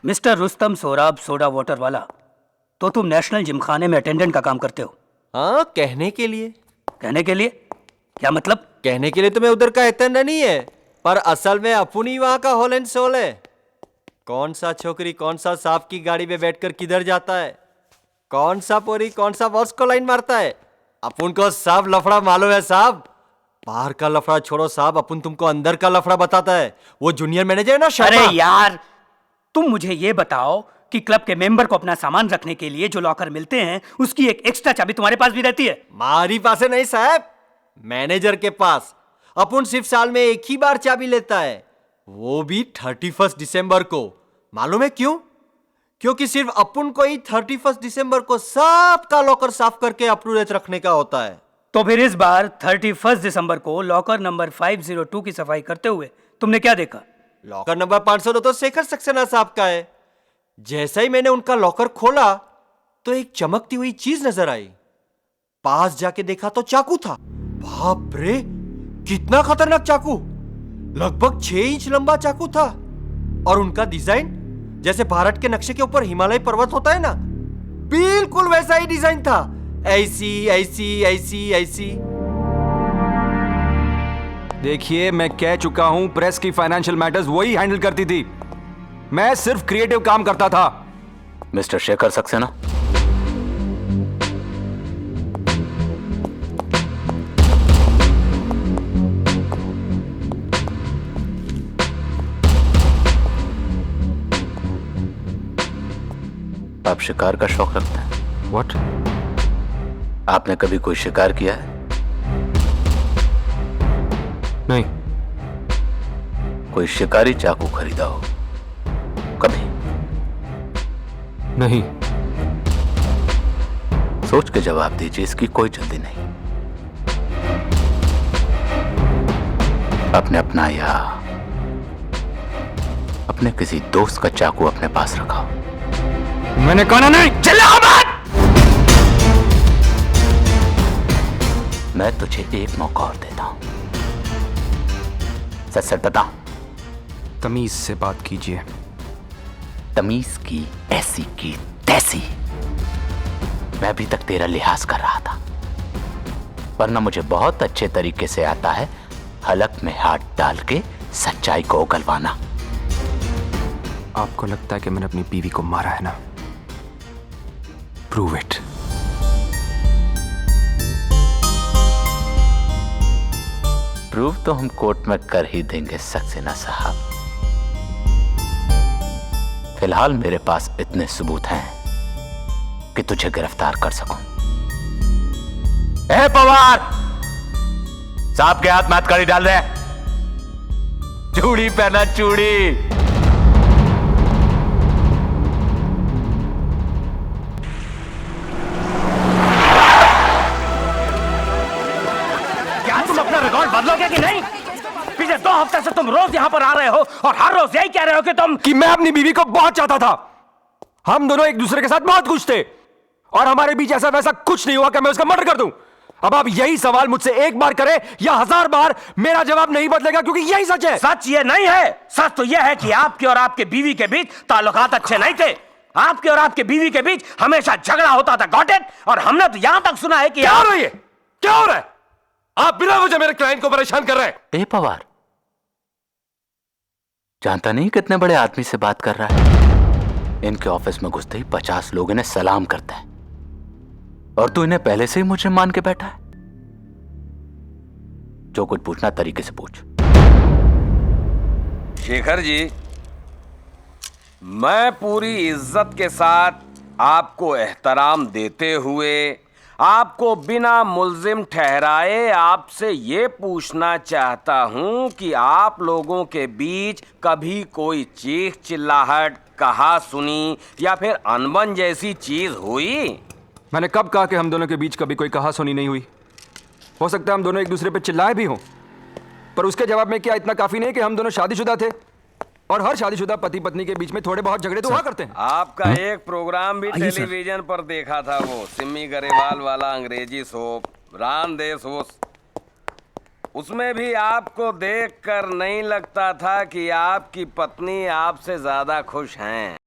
Mister Rustam Sorab soda water वाला, तो तुम नेशनल जिमखाने में अटेंडेंट का काम करते हो? हाँ, कहने के लिए। कहने के लिए? क्या मतलब? कहने के लिए तो मैं उधर का अटेंडेंट नहीं है, पर असल में अपनी वहां का होल एंड सोल है। कौन सा छोकरी कौन सा सांप की गाड़ी में बैठकर किधर जाता है, कौन सा पोरी कौन सा बॉस को लाइन मारता है, अपन को सब लफड़ा मालूम है साहब। बाहर का लफड़ा छोड़ो साहब, अपन तुमको अंदर का लफड़ा बताता है। वो जूनियर मैनेजर है ना शर्मा। अरे यार, तुम मुझे ये बताओ कि क्लब के मेंबर को अपना सामान रखने के लिए जो लॉकर मिलते हैं उसकी एक एक्स्ट्रा चाबी तुम्हारे पास भी रहती है? मारी पास नहीं साहब, मैनेजर के पास। अपन सिर्फ साल में एक ही बार चाबी लेता है, वो भी 31 दिसंबर को। मालूम है क्यों? क्योंकि सिर्फ अपन को ही 31 दिसंबर को सबका लॉकर साफ करके अप्रूव रखने का होता है। तो फिर इस बार 31 दिसंबर को लॉकर नंबर 502 की सफाई करते हुए तुमने क्या देखा? लॉकर नंबर 502 तो शेखर सक्सेना साहब का है। जैसा ही मैंने उनका लॉकर खोला तो एक चमकती हुई चीज नजर आई। पास जाके देखा तो चाकू था। बाप रे, कितना खतरनाक चाकू! लगभग 6 इंच लंबा चाकू था और उनका डिजाइन जैसे भारत के नक्शे के ऊपर हिमालय पर्वत होता है ना, बिल्कुल वैसा ही डिजाइन था। ऐसी ऐसी ऐसी ऐसी। देखिए, मैं कह चुका हूं, प्रेस की फाइनेंशियल मैटर्स वही हैंडल करती थी, मैं सिर्फ क्रिएटिव काम करता था। मिस्टर शेखर सक्सेना, आप शिकार का शौक रखते हैं? व्हाट? आपने कभी कोई शिकार किया है? नहीं। कोई शिकारी चाकू खरीदा हो कभी? नहीं। सोच के जवाब दीजिए, इसकी कोई जल्दी नहीं। आपने अपना या अपने किसी दोस्त का चाकू अपने पास रखा हो? मैंने कहा नहीं। चिल्लाओ मत! मैं तुझे एक मौका और देता हूं, सच सच बता। तमीज से बात कीजिए। तमीज की ऐसी की तैसी। मैं अभी तक तेरा लिहाज कर रहा था, वरना मुझे बहुत अच्छे तरीके से आता है हलक में हाथ डाल के सच्चाई को उगलवाना। आपको लगता है कि मैंने अपनी बीवी को मारा है ना? Prove it. प्रूव तो हम कोर्ट में कर ही देंगे सक्सेना साहब। फिलहाल मेरे पास इतने सबूत हैं कि तुझे गिरफ्तार कर सकूं। ए पवार, सांप के हाथ में हथकड़ी डाल रहे। चूड़ी पहना, चूड़ी। क्या तुम अपना रिकॉर्ड बदलोगे कि नहीं? पिछले 2 हफ्ते से तुम रोज यहाँ पर आ रहे हो और हर रोज यही कह रहे हो कि मैं अपनी बीवी को बहुत चाहता था। हम दोनों एक दूसरे के साथ बहुत खुश थे और हमारे बीच ऐसा वैसा कुछ नहीं हुआ कि मैं उसका मर्डर कर दूं। अब आप यही सवाल मुझसे एक बार करें या 1000 बार, मेरा जवाब नहीं बदलेगा, क्योंकि यही सच है। सच ये नहीं है। सच तो यह है कि आपके और आपके बीवी के बीच ताल्लुकात अच्छे नहीं थे। आपके और आपके बीवी के बीच हमेशा झगड़ा होता था। Got it? और हमने तो यहां तक सुना है कि क्या हो रही है? क्या हो रहा है? आप बिना वजह मेरे क्लाइंट को परेशान कर रहे हैं। ए पवार, जानता नहीं कितने बड़े आदमी से बात कर रहा है। इनके ऑफिस में घुसते ही 50 लोग इन्हें सलाम करते हैं और तू इन्हें पहले से ही मुझे मान के बैठा है। जो कुछ पूछना तरीके से पूछ। शेखर जी, मैं पूरी इज्जत के साथ आपको एहतराम देते हुए आपको बिना मुल्जिम ठहराए आपसे ये पूछना चाहता हूं कि आप लोगों के बीच कभी कोई चीख चिल्लाहट, कहा सुनी या फिर अनबन जैसी चीज हुई? मैंने कब कहा कि हम दोनों के बीच कभी कोई कहा सुनी नहीं हुई? हो सकता है हम दोनों एक दूसरे पे चिल्लाए भी हों, पर उसके जवाब में क्या इतना काफी नहीं कि हम दोनों शादीशुदा थे और हर शादीशुदा पति पत्नी के बीच में थोड़े बहुत झगड़े तो हुआ करते हैं। आपका एक प्रोग्राम भी टेलीविजन पर देखा था, वो सिमी गरेवाल वाला अंग्रेजी सोप रान देश हो। उसमें भी आपको देखकर नहीं लगता था कि आपकी पत्नी आपसे ज्यादा खुश हैं।